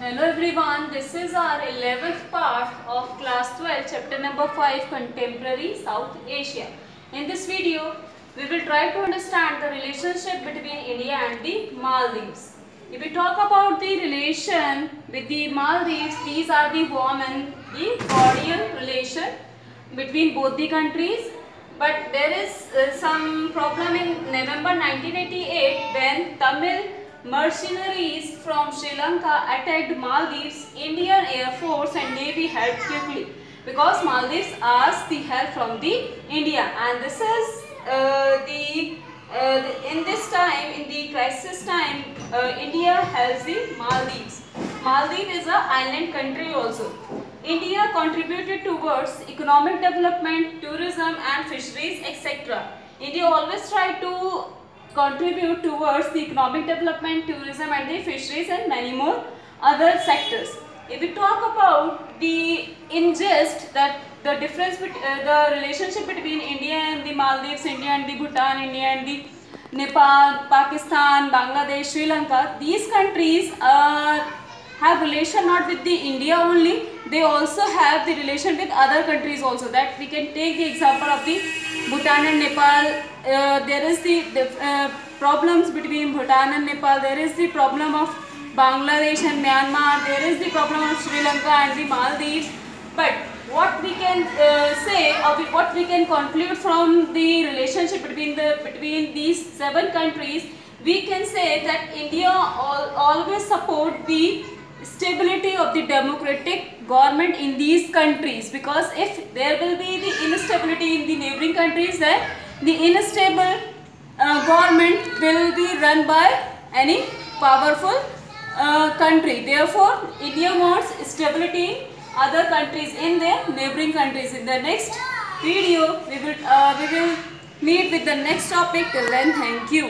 Hello everyone, this is our 11th part of class 12 chapter number 5 Contemporary South Asia. In this video, we will try to understand the relationship between India and the Maldives. If we talk about the relation with the Maldives, these are the warm and the cordial relation between both the countries. But there is some problem in November 1988 when Tamil mercenaries from Sri Lanka attacked Maldives. Indian Air Force and Navy helped quickly because Maldives asked the help from the India, and this is in this time, in the crisis time, India helps the Maldives. Maldives is an island country also. India contributed towards economic development, tourism and fisheries, etc. India always tried to contribute towards the economic development, tourism and the fisheries and many more other sectors. If we talk about the ingest, that the difference the relationship between India and the Maldives, India and the Bhutan, India and the Nepal, Pakistan, Bangladesh, Sri Lanka, these countries have relation not with the India only, they also have the relation with other countries also. That we can take the example of the Bhutan and Nepal. There is the problems between Bhutan and Nepal. There is the problem of Bangladesh and Myanmar. There is the problem of Sri Lanka and the Maldives. But what we can say, or what we can conclude from the relationship between these 7 countries, we can say that India always support the stability of the democratic government in these countries, because if there will be the instability in the neighboring countries, then the unstable government will be run by any powerful country. Therefore, India wants stability in other countries, in their neighboring countries. In the next video, we will meet with the next topic. Till then, thank you.